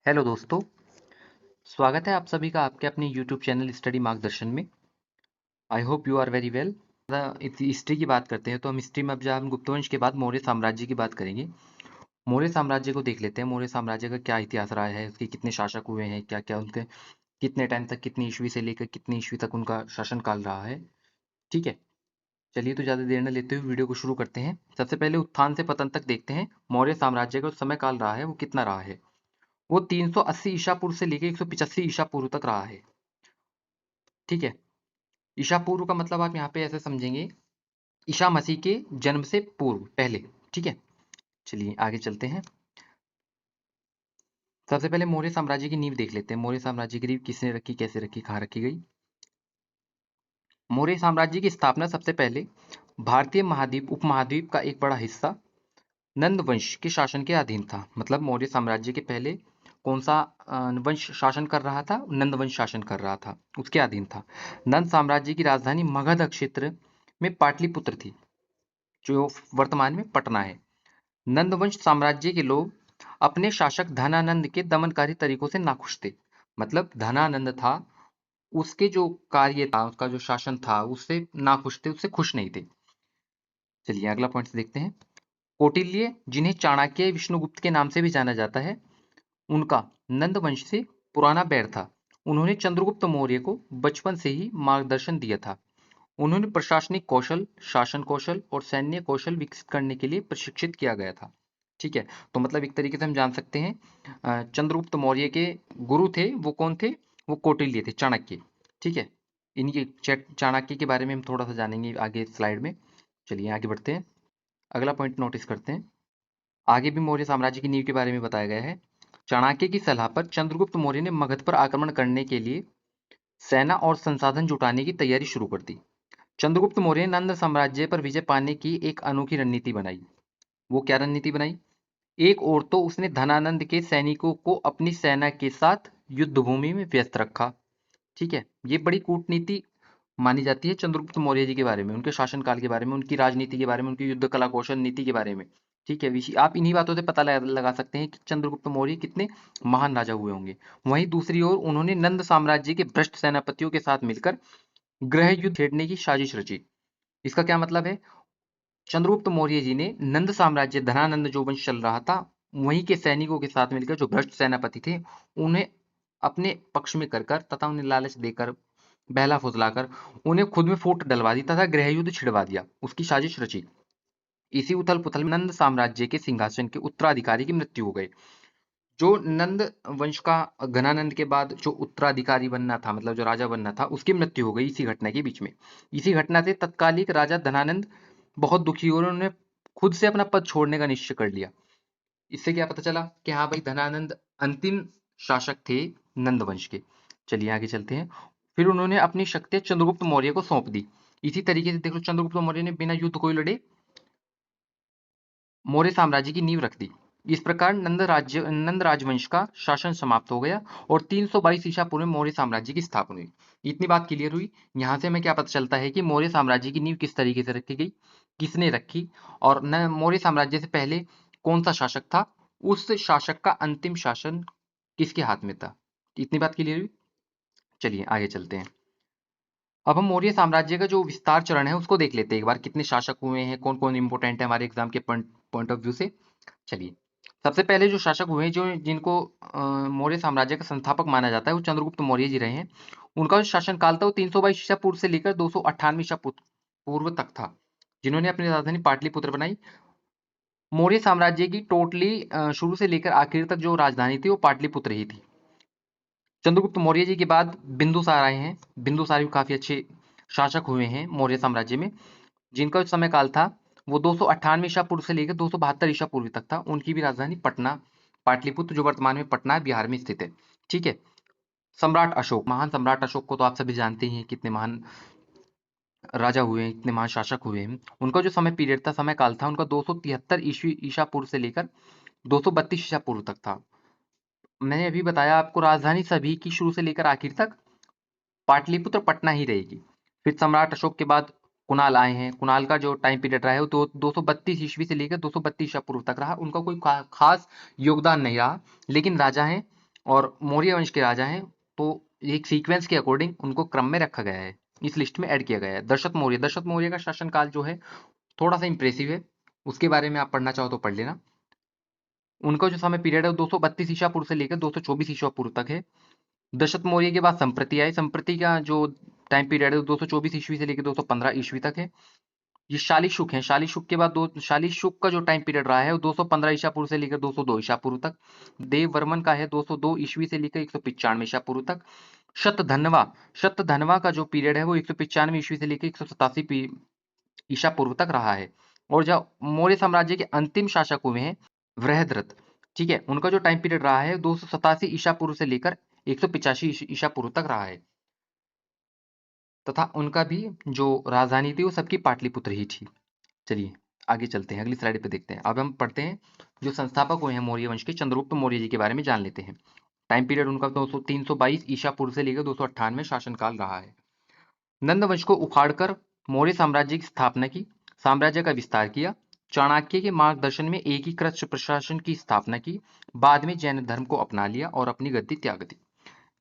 Hello दोस्तों, स्वागत है आप सभी का आपके अपने यूट्यूब चैनल स्टडी मार्गदर्शन में। I hope you are very well. History की बात करते हैं तो हम हिस्ट्री में अब जब हम गुप्त वंश के बाद मौर्य साम्राज्य की बात करेंगे। मौर्य साम्राज्य को देख लेते हैं। मौर्य साम्राज्य का क्या इतिहास रहा है, उसके कितने शासक हुए हैं, क्या क्या उनके कितने टाइम तक, कितनी ईस्वी से लेकर कितनी ईस्वी तक उनका शासन काल रहा है। ठीक है, चलिए तो ज़्यादा देर न लेते हुए वीडियो को शुरू करते हैं। सबसे पहले उत्थान से पतन तक देखते हैं। मौर्य साम्राज्य का जो समय काल रहा है वो कितना रहा है। वो 380 ईसा पूर्व से लेकर 185 ईसा पूर्व तक रहा है। ठीक है, ईसा पूर्व का मतलब आप यहाँ पे ऐसे समझेंगे, ईसा मसीह के जन्म से पूर्व पहले। ठीक है, चलिए आगे चलते हैं। सबसे पहले मौर्य साम्राज्य की नींव देख लेते हैं। मौर्य साम्राज्य की नींव किसने रखी, कैसे रखी, कहाँ रखी गई। मौर्य साम्राज्य की स्थापना सबसे पहले भारतीय महाद्वीप उपमहाद्वीप का एक बड़ा हिस्सा नंद वंश के शासन के अधीन था। मतलब मौर्य साम्राज्य के पहले कौन सा वंश शासन कर रहा था, नंद वंश शासन कर रहा था, उसके अधीन था। नंद साम्राज्य की राजधानी मगध क्षेत्र में पाटलिपुत्र थी, जो वर्तमान में पटना है। नंदवंश साम्राज्य के लोग अपने शासक धनानंद के दमनकारी तरीकों से नाखुश थे। मतलब धनानंद था, उसके जो कार्य था, उसका जो शासन था, उससे नाखुश थे, उससे खुश नहीं थे। चलिए अगला पॉइंट देखते हैं। कौटिल्य, जिन्हें चाणक्य विष्णुगुप्त के नाम से भी जाना जाता है, उनका नंद वंश से पुराना बैर था। उन्होंने चंद्रगुप्त मौर्य को बचपन से ही मार्गदर्शन दिया था। उन्होंने प्रशासनिक कौशल, शासन कौशल और सैन्य कौशल विकसित करने के लिए प्रशिक्षित किया गया था। ठीक है, तो मतलब एक तरीके से हम जान सकते हैं चंद्रगुप्त मौर्य के गुरु थे, वो कौन थे, वो कौटिल्य थे, चाणक्य। ठीक है, इनके चाणक्य के बारे में हम थोड़ा सा जानेंगे आगे स्लाइड में। चलिए आगे बढ़ते हैं, अगला पॉइंट नोटिस करते हैं। आगे भी मौर्य साम्राज्य की नींव के बारे में बताया गया है। चाणक्य की सलाह पर चंद्रगुप्त मौर्य ने मगध पर आक्रमण करने के लिए सेना और संसाधन जुटाने की तैयारी शुरू कर दी। चंद्रगुप्त मौर्य ने नंद साम्राज्य पर विजय पाने की एक अनोखी रणनीति बनाई। वो क्या रणनीति बनाई? एक ओर तो उसने धनानंद के सैनिकों को अपनी सेना के साथ युद्ध भूमि में व्यस्त रखा। ठीक है, ये बड़ी कूटनीति मानी जाती है चंद्रगुप्त मौर्य जी के बारे में, उनके शासनकाल के बारे में, उनकी राजनीति के बारे में, उनकी युद्ध कला कौशल नीति के बारे में। ठीक है, आप इन्हीं बातों से पता लगा सकते हैं कि चंद्रगुप्त मौर्य कितने महान राजा हुए होंगे। वहीं दूसरी ओर उन्होंने नंद साम्राज्य के भ्रष्ट सेनापतियों के साथ मिलकर गृह युद्ध छेड़ने की साजिश रची। इसका क्या मतलब है? चंद्रगुप्त मौर्य जी ने नंद साम्राज्य, धनानंद जो वंश चल रहा था, वहीं के सैनिकों के साथ मिलकर, जो भ्रष्ट सेनापति थे, उन्हें अपने पक्ष में कर तथा उन्हें लालच देकर, बहला फुसलाकर उन्हें खुद में फूट डलवा दी तथा गृह युद्ध छिड़वा दिया, उसकी साजिश रची। इसी उथल पुथल में नंद साम्राज्य के सिंहासन के उत्तराधिकारी की मृत्यु हो गई। जो नंद वंश का घनानंद के बाद जो उत्तराधिकारी बनना था, मतलब जो राजा बनना था, उसकी मृत्यु हो गई इसी घटना के बीच में। इसी घटना से तत्कालिक राजा धनानंद बहुत दुखी हुए और उन्होंने खुद से अपना पद छोड़ने का निश्चय कर लिया। इससे क्या पता चला कि हाँ भाई, धनानंद अंतिम शासक थे नंद वंश के। चलिए आगे चलते हैं। फिर उन्होंने अपनी शक्तियां चंद्रगुप्त मौर्य को सौंप दी। इसी तरीके से देख लो, चंद्रगुप्त मौर्य ने बिना युद्ध कोई लड़े मौर्य साम्राज्य की नींव रख दी। इस प्रकार नंद राजवंश का शासन समाप्त हो गया और 322 ईसा पूर्व में मौर्य साम्राज्य की स्थापना हुई। इतनी बात क्लियर हुई। यहाँ से हमें क्या पता चलता है कि मौर्य साम्राज्य की नींव किस तरीके से रखी गई, किसने रखी, और न मौर्य साम्राज्य से पहले कौन सा शासक था, उस शासक का अंतिम शासन किसके हाथ में था। इतनी बात क्लियर हुई। चलिए आगे चलते हैं। अब हम मौर्य साम्राज्य का जो विस्तार चरण है उसको देख लेते हैं एक बार, कितने शासक हुए हैं, कौन कौन इंपोर्टेंट है हमारे एग्जाम के पॉइंट ऑफ व्यू से। चलिए, सबसे पहले जो शासक हुए, जो जिनको मौर्य साम्राज्य का संस्थापक माना जाता है, वो चंद्रगुप्त मौर्य जी रहे हैं। उनका जो शासन काल था वो 322 ईसा पूर्व से लेकर 298 ईसा पूर्व तक था, जिन्होंने अपनी राजधानी पाटलिपुत्र बनाई। मौर्य साम्राज्य की टोटली शुरू से लेकर आखिर तक जो राजधानी थी वो पाटलिपुत्र ही थी। चंद्रगुप्त मौर्य जी के बाद बिंदुसार आए हैं। बिंदुसार भी काफी अच्छे शासक हुए हैं मौर्य साम्राज्य में, जिनका जो समय काल था वो 298 ईसा पूर्व से लेकर 272 ईसा पूर्व तक था। उनकी भी राजधानी पटना, पाटलिपुत्र, जो वर्तमान में पटना बिहार में स्थित है। ठीक है, सम्राट अशोक, महान सम्राट अशोक को तो आप सभी जानते ही हैं, कितने महान राजा हुए हैं, कितने महान शासक हुए हैं। उनका जो समय पीरियड था, समय काल था उनका 273 ईस्वी ईसा पूर्व से लेकर 232 ईसा पूर्व तक था। मैंने अभी बताया आपको, राजधानी सभी की शुरू से लेकर आखिर तक पाटलिपुत्र पटना ही रहेगी। फिर सम्राट अशोक के बाद कुणाल आए हैं। कुणाल का जो टाइम पीरियड रहा है वो 232 ईस्वी से लेकर 232 ईसा पूर्व तक रहा। उनका कोई खास योगदान नहीं रहा, लेकिन राजा हैं, और मौर्य वंश के राजा हैं, तो एक सीक्वेंस के अकॉर्डिंग उनको क्रम में रखा गया है, इस लिस्ट में ऐड किया गया है। दशरथ मौर्य का शासनकाल जो है थोड़ा सा इंप्रेसिव है, उसके बारे में आप पढ़ना चाहो तो पढ़ लेना। उनका जो समय पीरियड है 232 ईसा पूर्व से लेकर 224 ईसा पूर्व तक है। दशरथ मौर्य के बाद संप्रति आए, संप्रति का जो टाइम पीरियड है 224 ईस्वी से लेकर 215 ईस्वी तक है। ये शालीशुक है, शालीशुक के बाद दो शालीशुक का जो टाइम पीरियड रहा है वो 215 ईसा पूर्व से लेकर 202 ईसा पूर्व तक। देव वर्मन का है 202 ईस्वी से लेकर 195 ईसा पूर्व तक। शतधनवा का जो पीरियड है वो 195 ईस्वी से लेकर 187 ईसा पूर्व तक रहा है। और जो मौर्य साम्राज्य के अंतिम शासक हुए हैं वृहद्रथ, ठीक है, उनका जो टाइम पीरियड रहा है 287 ईसा पूर्व से लेकर 185 ईसा पूर्व तक रहा है, तथा उनका भी जो राजधानी थी वो सबकी पाटलिपुत्र ही थी। चलिए आगे चलते हैं, अगली स्लाइड पे देखते हैं। अब हम पढ़ते हैं जो संस्थापक हुए हैं मौर्य वंश के, चंद्रगुप्त मौर्य जी के बारे में जान लेते हैं। टाइम पीरियड उनका 322 ईसा पूर्व से लेकर 298 शासनकाल रहा है। नंद वंश को उखाड़कर मौर्य साम्राज्य की स्थापना की, साम्राज्य का विस्तार किया, चाणक्य के मार्गदर्शन में एकीकृत प्रशासन की स्थापना की, बाद में जैन धर्म को अपना लिया और अपनी गद्दी त्याग दी।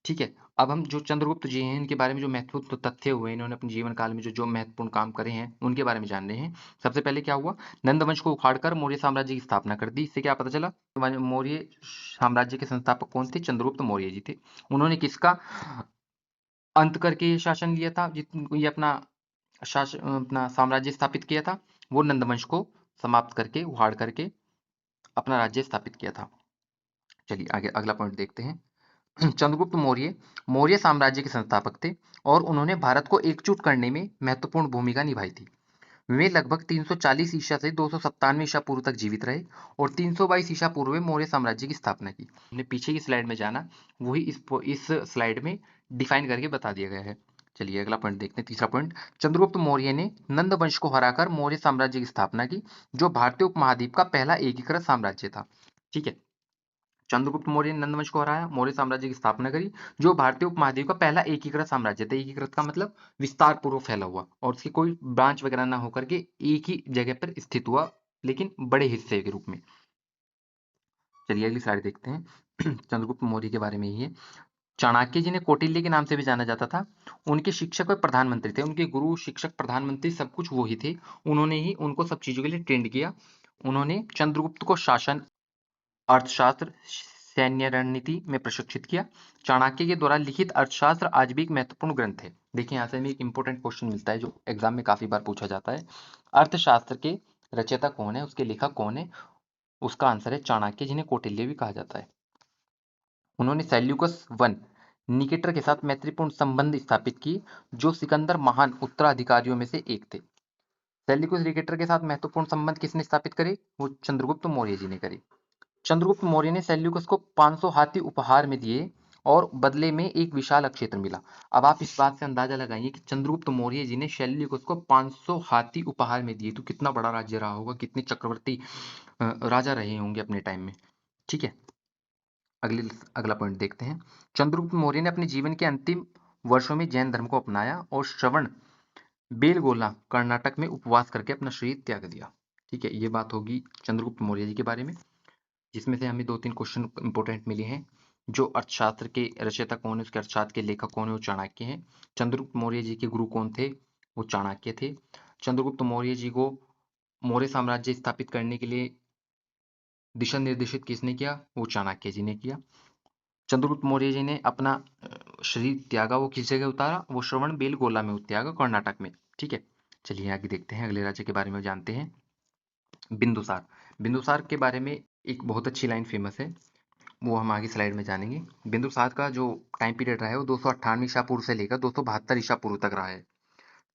ठीक है, अब हम जो चंद्रगुप्त जी हैं इनके बारे में जो महत्वपूर्ण तथ्य हुए, इन्होंने अपने जीवन काल में जो जो महत्वपूर्ण काम करे हैं उनके बारे में जान रहे हैं। सबसे पहले क्या हुआ, नंद वंश को उखाड़कर मौर्य साम्राज्य की स्थापना कर दी। इससे क्या पता चला, मौर्य साम्राज्य के संस्थापक कौन थे, चंद्रगुप्त मौर्य जी थे। उन्होंने किसका अंत करके ये शासन लिया था, ये अपना शासन अपना साम्राज्य स्थापित किया था, वो नंद वंश को समाप्त करके उखाड़ करके अपना राज्य स्थापित किया था। चलिए आगे अगला पॉइंट देखते हैं। चंद्रगुप्त मौर्य मौर्य साम्राज्य के संस्थापक थे और उन्होंने भारत को एकजुट करने में महत्वपूर्ण भूमिका निभाई थी। वे लगभग 340 ईसा से 297 ईसा पूर्व तक जीवित रहे और 322 ईसा पूर्व में मौर्य साम्राज्य की स्थापना की। हमने पीछे की स्लाइड में जाना, वही इस स्लाइड में डिफाइन करके बता दिया गया है। चलिए अगला पॉइंट देखते हैं, तीसरा पॉइंट। चंद्रगुप्त मौर्य ने नंद वंश को हराकर मौर्य साम्राज्य की स्थापना की, जो भारतीय उपमहाद्वीप का पहला एकीकृत साम्राज्य था। ठीक है, चंद्रगुप्त मौर्य ने नंद वंश को हराया, मौर्य साम्राज्य की स्थापना करी, जो भारतीय उपमहाद्वीप का पहला एकीकृत साम्राज्य था। एकीकृत का मतलब विस्तार पूर्वक फैला हुआ और उसकी कोई ब्रांच वगैरह ना होकर के एक ही जगह पर स्थित हुआ, लेकिन बड़े हिस्से के रूप में। चलिए अगली स्लाइड देखते हैं। चंद्रगुप्त मौर्य के बारे में ही है। चाणक्य जी ने कौटिल्य के नाम से भी जाना जाता था। उनके शिक्षक और प्रधानमंत्री थे, उनके गुरु शिक्षक प्रधानमंत्री सब कुछ वो ही थे। उन्होंने ही उनको सब चीजों के लिए ट्रेंड किया। उन्होंने चंद्रगुप्त को शासन, अर्थशास्त्र, सैन्य रणनीति में प्रशिक्षित किया। चाणक्य के द्वारा लिखित अर्थशास्त्र आज भी एक महत्वपूर्ण ग्रंथ है। देखिए यहाँ से हमें एक इंपॉर्टेंट क्वेश्चन मिलता है जो एग्जाम में काफी बार पूछा जाता है। अर्थशास्त्र के रचयिता कौन है, उसके लेखक कौन है? उसका आंसर है चाणक्य, जिन्हें कौटिल्य भी कहा जाता है। उन्होंने सेल्यूकस वन निकेटर के साथ मैत्रीपूर्ण संबंध स्थापित किए, जो सिकंदर महान उत्तराधिकारियों में से एक थे। सेल्यूकस निकेटर के साथ महत्वपूर्ण संबंध किसने स्थापित करे? वो चंद्रगुप्त मौर्य जी ने करे। चंद्रगुप्त मौर्य ने सेल्यूकस को 500 हाथी उपहार में दिए और बदले में एक विशाल क्षेत्र मिला। अब आप इस बात से अंदाजा लगाइए कि चंद्रगुप्त मौर्य जी ने सेल्यूकस को 500 हाथी उपहार में दिए, तो कितना बड़ा राज्य रहा होगा, कितने चक्रवर्ती राजा रहे होंगे अपने टाइम में। ठीक है, अगला पॉइंट देखते हैं। चंद्रगुप्त मौर्य ने अपने जीवन के अंतिम वर्षों में जैन धर्म को अपनाया और श्रवण बेलगोला कर्नाटक में उपवास करके अपना शरीर त्याग दिया। ठीक है, ये बात होगी चंद्रगुप्त मौर्य जी के बारे में, जिसमें से हमें 2-3 क्वेश्चन इंपॉर्टेंट मिले हैं। जो अर्थशास्त्र के रचयिता कौन है, उसके अर्थशास्त्र के लेखक कौन है, वो चाणक्य हैं। चंद्रगुप्त मौर्य जी के गुरु कौन थे, वो चाणक्य थे। चंद्रगुप्त मौर्य जी को मौर्य साम्राज्य स्थापित करने के लिए दिशा निर्देशित किसने किया, वो चाणक्य जी ने किया। चंद्रगुप्त मौर्य जी ने अपना शरीर त्यागा, वो किस जगह उतारा, वो श्रवण बेलगोला में त्यागा, कर्नाटक में। ठीक है, चलिए आगे देखते हैं, अगले राज्य के बारे में जानते हैं। बिंदुसार। बिंदुसार के बारे में एक बहुत अच्छी लाइन फेमस है, वो हम आगे स्लाइड में जानेंगे। बिंदुसार का जो टाइम पीरियड रहा है वो 298 ईसा पूर्व से लेकर 272 ईसा पूर्व तक रहा है।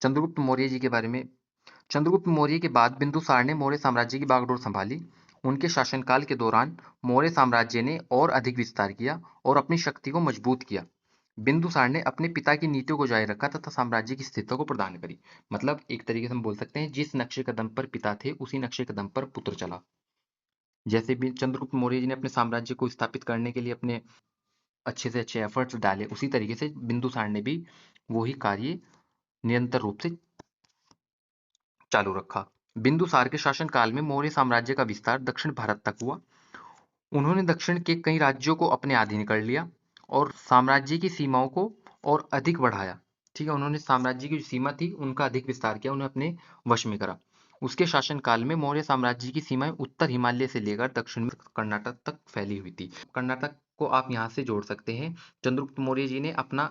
चंद्रगुप्त मौर्य जी के बारे में, चंद्रगुप्त मौर्य के बाद बिंदुसार ने मौर्य साम्राज्य की बागडोर संभाली। उनके शासनकाल के दौरान मौर्य साम्राज्य ने और अधिक विस्तार किया और अपनी शक्ति को मजबूत किया। बिंदुसार ने अपने पिता की नीतियों को जारी रखा तथा साम्राज्य की स्थिरता को प्रदान करी। मतलब एक तरीके से हम बोल सकते हैं, जिस नक्शे कदम पर पिता थे उसी नक्शे कदम पर पुत्र चला। जैसे भी चंद्रगुप्त मौर्य जी ने अपने साम्राज्य को स्थापित करने के लिए अपने अच्छे से अच्छे एफर्ट्स डाले, उसी तरीके से बिंदुसार ने भी वही कार्य निरंतर रूप से चालू रखा। बिंदुसार के शासनकाल में मौर्य साम्राज्य का विस्तार दक्षिण भारत तक हुआ। उन्होंने दक्षिण के कई राज्यों को अपने अधीन कर लिया और साम्राज्य की सीमाओं को और अधिक बढ़ाया। ठीक है, उन्होंने साम्राज्य की जो सीमा थी उनका अधिक विस्तार किया, उन्हें अपने वश में करा। उसके शासनकाल में मौर्य साम्राज्य की सीमाएं उत्तर हिमालय से लेकर दक्षिण में कर्नाटक तक फैली हुई थी। कर्नाटक को आप यहाँ से जोड़ सकते हैं। चंद्रगुप्त मौर्य जी ने अपना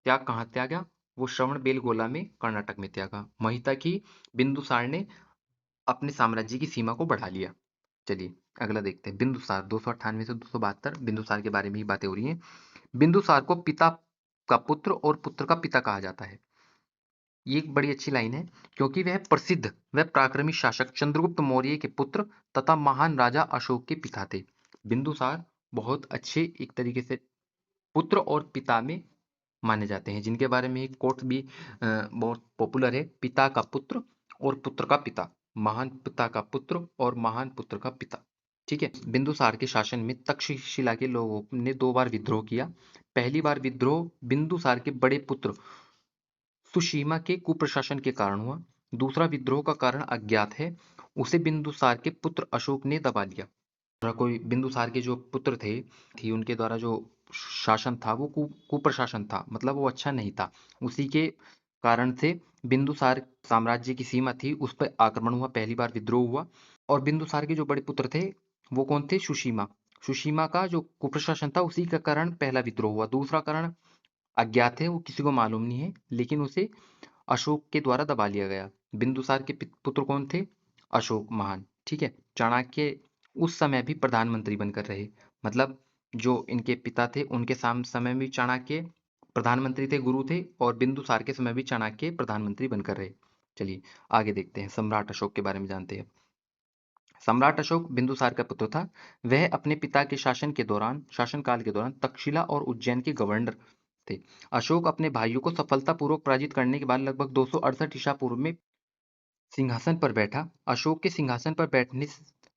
त्याग कहाँ त्यागा? वो श्रवण बेलगोला में कर्नाटक में त्यागा। वहीं तक ही बिंदुसार ने अपने साम्राज्य की सीमा को बढ़ा लिया। चलिए अगला देखते हैं। बिंदुसार 298 से 272, बिंदुसार के बारे में ही बातें हो रही हैं। बिंदुसार को पिता का पुत्र और पुत्र का पिता कहा जाता है। ये एक बड़ी अच्छी लाइन है, क्योंकि वह प्रसिद्ध व पराक्रमी शासक चंद्रगुप्त मौर्य के पुत्र तथा महान राजा अशोक के पिता थे। बिंदुसार बहुत अच्छे एक तरीके से पुत्र और पिता में माने जाते हैं, जिनके बारे में एक कोट भी बहुत पॉपुलर है, पिता का पुत्र और पुत्र का पिता, महान पिता का पुत्र और महान पुत्र का पिता। ठीक है, बिंदुसार के शासन में तक्षशिला के लोगों ने 2 बार विद्रोह किया। पहली बार विद्रोह बिंदुसार के बड़े पुत्र सुशीमा के कुप्रशासन के कारण हुआ। दूसरा विद्रोह का कारण अज्ञात है, उसे बिंदुसार के पुत्र अशोक ने दबा लिया। कोई बिंदुसार के जो पुत्र थे थी उनके द्वारा जो शासन था वो कुप्रशासन था, मतलब वो अच्छा नहीं था। उसी के कारण से बिंदुसार साम्राज्य की सीमा थी उस पर आक्रमण हुआ, पहली बार विद्रोह हुआ। और बिंदुसार के जो बड़े पुत्र थे वो कौन थे? सुशीमा। सुशीमा का जो कुप्रशासन था उसी का कारण पहला विद्रोह हुआ। दूसरा कारण अज्ञात है, वो किसी को मालूम नहीं है, लेकिन उसे अशोक के द्वारा दबा लिया गया। बिंदुसार के पुत्र कौन थे? अशोक महान। ठीक है, चाणक्य उस समय भी प्रधानमंत्री बनकर रहे, मतलब जो इनके पिता थे उनके समय में भी चाणक्य प्रधानमंत्री थे, गुरु थे, और बिंदुसार के समय भी चाणक्य प्रधानमंत्री बनकर रहे। चलिए आगे देखते हैं, सम्राट अशोक के बारे में जानते हैं। सम्राट अशोक बिंदुसार का पुत्र था। वह अपने पिता के शासनकाल के दौरान तक्षशिला और उज्जैन के गवर्नर थे। अशोक अपने भाइयों को सफलतापूर्वक पराजित करने के बाद लगभग 268 ईसा पूर्व में सिंहासन पर बैठा। अशोक के सिंहासन पर बैठने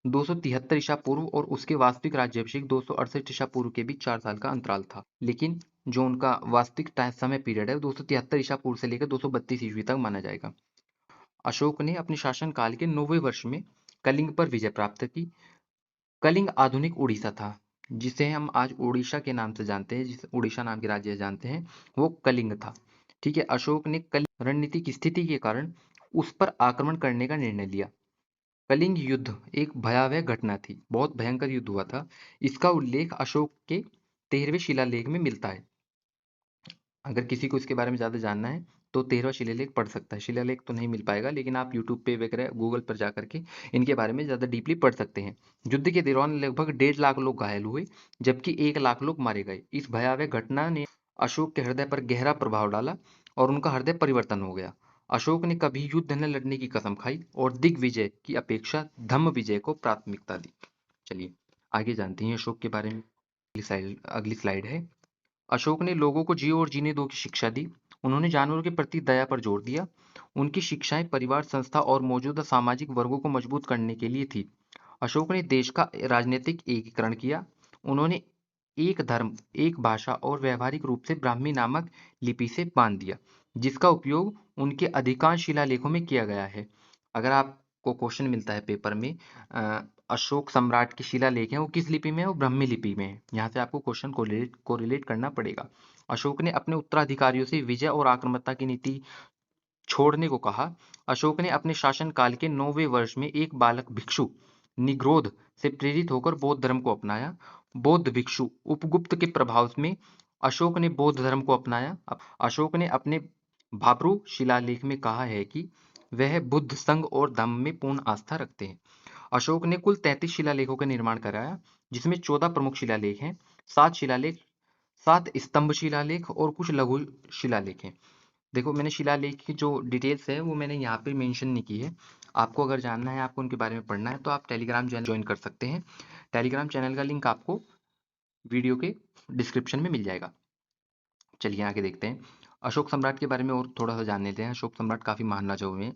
273 ईसा पूर्व और उसके वास्तविक राज्याभिषेक 268 ईसा पूर्व के बीच 4 साल का अंतराल था। लेकिन जो उनका वास्तविक समय पीरियड है वो 273 ईसा पूर्व से लेकर 232 ईस्वी तक माना जाएगा। अशोक ने अपने शासनकाल के 9वें वर्ष में कलिंग पर विजय प्राप्त की। कलिंग आधुनिक उड़ीसा था, जिसे हम आज उड़ीसा के नाम से जानते हैं, जिस उड़ीसा नाम के राज्य से जानते हैं, वो कलिंग था। ठीक है, अशोक ने कलिंग रणनीति की स्थिति के कारण उस पर आक्रमण करने का निर्णय लिया। कलिंग युद्ध एक भयावह घटना थी, बहुत भयंकर युद्ध हुआ था। इसका उल्लेख अशोक के 13वें शिलालेख में मिलता है। अगर किसी को इसके बारे में ज़्यादा जानना है तो 13वां शिलालेख पढ़ सकता है। शिलालेख तो नहीं मिल पाएगा, लेकिन आप यूट्यूब पे वगैरह गूगल पर जा करके इनके बारे में ज़्यादा डीपली पढ़ सकते हैं। युद्ध के दौरान लगभग 1.5 लाख लोग घायल हुए, जबकि 1 लाख लोग मारे गए। इस भयावह घटना ने अशोक के हृदय पर गहरा प्रभाव डाला और उनका हृदय परिवर्तन हो गया। अशोक ने कभी युद्ध न लड़ने की कसम खाई और दिग्विजय की अपेक्षा धम्म विजय को प्राथमिकता दी। चलिए आगे जानते हैं अशोक के बारे में। अगली स्लाइड है। अशोक ने लोगों को जियो और जीने दो की शिक्षा दी। उन्होंने जानवरों के प्रति दया पर जोर दिया। उनकी शिक्षाएं परिवार, संस्था और मौजूदा सामाजिक वर्गों को मजबूत करने के लिए थी। अशोक ने देश का राजनीतिक एकीकरण किया। उन्होंने एक धर्म, एक भाषा और व्यवहारिक रूप से ब्राह्मी नामक लिपि से बांध दिया, जिसका उपयोग उनके अधिकांश शिलालेखों में किया गया है। अगर आपको क्वेश्चन मिलता है पेपर में, अशोक सम्राट के शिलालेख हैं वो किस लिपि में है? वो ब्राह्मी लिपि में है। यहाँ से आपको क्वेश्चन को रिलेट करना पड़ेगा। अशोक ने अपने उत्तराधिकारियों से विजय और आक्रामकता की नीति छोड़ने को कहा। अशोक ने अपने शासनकाल के 9वें वर्ष में एक बालक भिक्षु निग्रोध से प्रेरित होकर बौद्ध धर्म को अपनाया। बौद्ध भिक्षु उपगुप्त के प्रभाव में अशोक ने बौद्ध धर्म को अपनाया। अशोक ने अपने भाब्रू शिलालेख में कहा है कि वह बुद्ध संघ और धम्म में पूर्ण आस्था रखते हैं। अशोक ने कुल 33 शिलालेखों का निर्माण कराया, जिसमें 14 प्रमुख शिलालेख हैं, 7 स्तंभ शिलालेख और कुछ लघु शिलालेख हैं। देखो, मैंने शिलालेख की जो डिटेल्स है वो मैंने यहाँ पे मेंशन नहीं की है। आपको अगर जानना है, आपको उनके बारे में पढ़ना है, तो आप टेलीग्राम चैनल ज्वाइन कर सकते हैं। टेलीग्राम चैनल का लिंक आपको वीडियो के डिस्क्रिप्शन में मिल जाएगा। चलिए आगे देखते हैं। अशोक सम्राट के बारे में और थोड़ा सा जान लेते हैं। अशोक सम्राट काफी महान राजा हुए हैं।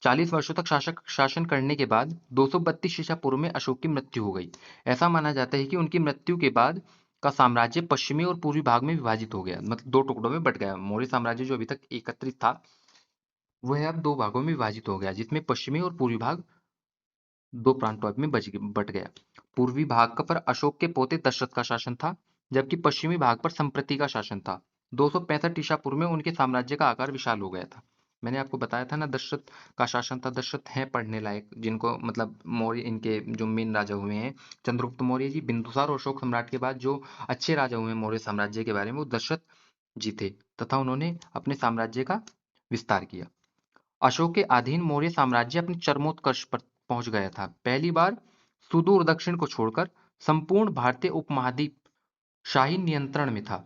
40 वर्षों तक शासन करने के बाद 232 ईसा पूर्व में अशोक की मृत्यु हो गई। ऐसा माना जाता है कि उनकी मृत्यु के बाद का साम्राज्य पश्चिमी और पूर्वी भाग में विभाजित हो गया, मतलब 2 टुकड़ों में बट गया। मौर्य साम्राज्य जो अभी तक एकत्रित था वह अब 2 भागों में विभाजित हो गया, जिसमें पश्चिमी और पूर्वी भाग 2 प्रांतों में बट गया। पूर्वी भाग पर अशोक के पोते दशरथ का शासन था, जबकि पश्चिमी भाग पर संप्रति का शासन था। 265 ईसा पूर्व में उनके साम्राज्य का आकार विशाल हो गया था। मैंने आपको बताया था ना, दशरथ का शासन था। दशरथ हैं पढ़ने लायक, जिनको मतलब मौर्य इनके जो मेन राजा हुए हैं, चंद्रगुप्त मौर्य जी, बिंदुसार और अशोक सम्राट के बाद जो अच्छे राजा हुए हैं मौर्य साम्राज्य के बारे में, वो दशरथ जी थे, तथा उन्होंने अपने साम्राज्य का विस्तार किया। अशोक के अधीन मौर्य साम्राज्य अपने चरमोत्कर्ष पर पहुंच गया था। पहली बार सुदूर दक्षिण को छोड़कर संपूर्ण भारतीय उपमहाद्वीप शाही नियंत्रण में था।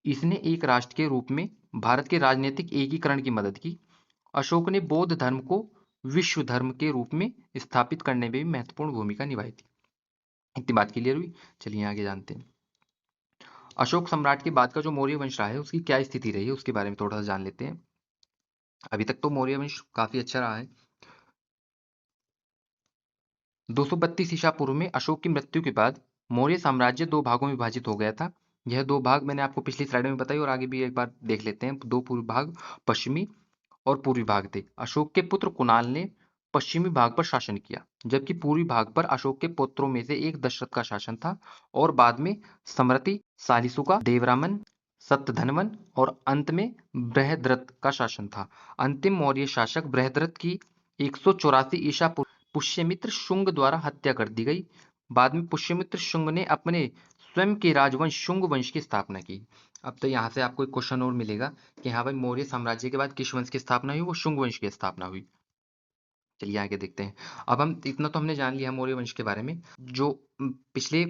इसने एक राष्ट्र के रूप में भारत के राजनीतिक एकीकरण की मदद की। अशोक ने बौद्ध धर्म को विश्व धर्म के रूप में स्थापित करने में भी महत्वपूर्ण भूमिका निभाई थी। इतनी बात क्लियर हुई। चलिए आगे जानते हैं। अशोक सम्राट के बाद का जो मौर्य वंश रहा है, उसकी क्या स्थिति रही है, उसके बारे में थोड़ा सा जान लेते हैं। अभी तक तो मौर्य वंश काफी अच्छा रहा है। 232 ईसा पूर्व में अशोक की मृत्यु के बाद मौर्य साम्राज्य दो भागों में विभाजित हो गया था। यह दो भाग मैंने आपको पिछली स्लाइड में बताई और आगे भी एक बार देख लेते हैं। दो पूर्वी भाग पश्चिमी और पूर्वी भाग थे। अशोक के पुत्र कुणाल ने पश्चिमी भाग पर शासन किया, जबकि पूर्वी भाग पर अशोक के पुत्रों में से एक दशरथ का शासन था और बाद में समृति, सालिसुका, देवरामन, सत्यधनवन और अंत में बृहद्रथ का शासन था। अंतिम मौर्य शासक बृहद्रथ की 184 ईसा पूर्व पुष्यमित्र शुंग द्वारा हत्या कर दी गई। बाद में पुष्यमित्र शुंग ने अपने स्वयं के राजवंश शुंग वंश की स्थापना की। अब तो यहाँ से आपको एक क्वेश्चन और मिलेगा कि हाँ भाई, मौर्य साम्राज्य के बाद किस वंश की स्थापना हुई? वो शुंग वंश की स्थापना हुई। चलिए आगे देखते हैं। अब हम इतना तो हमने जान लिया मौर्य वंश के बारे में। जो पिछले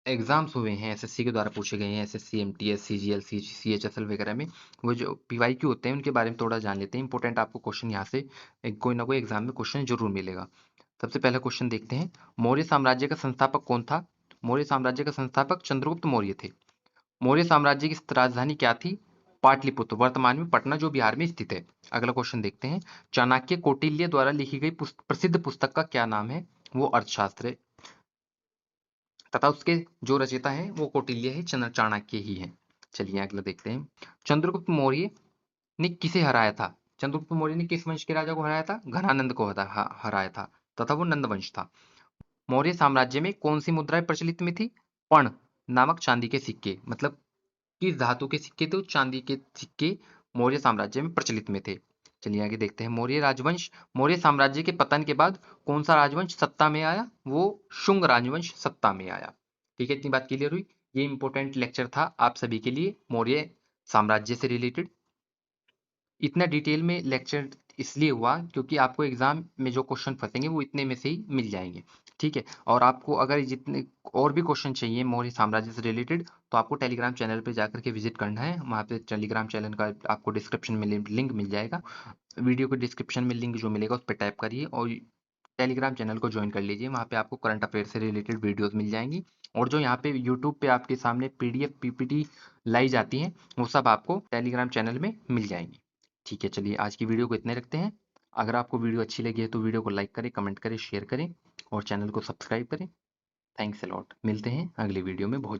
एग्जाम्स हुए हैं एसएससी के द्वारा पूछे गए हैं, एसएससी, एमटीएस, सीजीएल, सीएचएसएल वगैरह में, वो जो पीवाईक्यू होते हैं उनके बारे में थोड़ा जान लेते हैं। इंपॉर्टेंट आपको क्वेश्चन यहाँ से कोई ना कोई एग्जाम में क्वेश्चन जरूर मिलेगा। सबसे पहला क्वेश्चन देखते हैं। मौर्य साम्राज्य का संस्थापक कौन था? मौर्य साम्राज्य का संस्थापक चंद्रगुप्त मौर्य थे। मौर्य साम्राज्य की राजधानी क्या थी? पाटलिपुत्र, वर्तमान में पटना, जो बिहार में स्थित है। अगला क्वेश्चन देखते हैं। चाणक्य कौटिल्य द्वारा लिखी गई प्रसिद्ध पुस्तक का क्या नाम है? वो अर्थशास्त्र है, तथा उसके जो रचयिता है वो कौटिल्य है, चाणक्य ही है। चलिए अगला देखते हैं। चंद्रगुप्त मौर्य ने किसे हराया था? चंद्रगुप्त मौर्य ने किस वंश के राजा को हराया था? घनानंद को हराया था, तथा वो नंद वंश था। मौर्य साम्राज्य में कौन सी मुद्राएं प्रचलित में थी? पर्ण नामक चांदी के सिक्के। मतलब किस धातु के सिक्के थे? चांदी के सिक्के मौर्य साम्राज्य में प्रचलित में थे। चलिए आगे देखते हैं। मौर्य राजवंश, मौर्य साम्राज्य के पतन के बाद कौन सा राजवंश सत्ता में आया? वो शुंग राजवंश सत्ता में आया। ठीक है, इतनी बात क्लियर हुई। ये इंपॉर्टेंट लेक्चर था आप सभी के लिए मौर्य साम्राज्य से रिलेटेड। इतना डिटेल में लेक्चर इसलिए हुआ क्योंकि आपको एग्जाम में जो क्वेश्चन फंसेंगे वो इतने में से ही मिल जाएंगे। ठीक है, और आपको अगर जितने और भी क्वेश्चन चाहिए मौर्य साम्राज्य से रिलेटेड, तो आपको टेलीग्राम चैनल पे जाकर के विजिट करना है। वहाँ पे टेलीग्राम चैनल का आपको डिस्क्रिप्शन में लिंक मिल जाएगा। वीडियो के डिस्क्रिप्शन में लिंक जो मिलेगा उस पर टाइप करिए और टेलीग्राम चैनल को ज्वाइन कर लीजिए। वहाँ पे आपको करंट अफेयर से रिलेटेड वीडियोस मिल जाएंगी, और जो यहाँ पे यूट्यूब पे आपके सामने पीडीएफ पीपीटी लाई जाती हैं, वो सब आपको टेलीग्राम चैनल में मिल जाएंगी। ठीक है, चलिए आज की वीडियो को इतने रखते हैं। अगर आपको वीडियो अच्छी लगी है तो वीडियो को लाइक करें, कमेंट करें, शेयर करें और चैनल को सब्सक्राइब करें। Thanks a lot. मिलते हैं अगली वीडियो में बहुत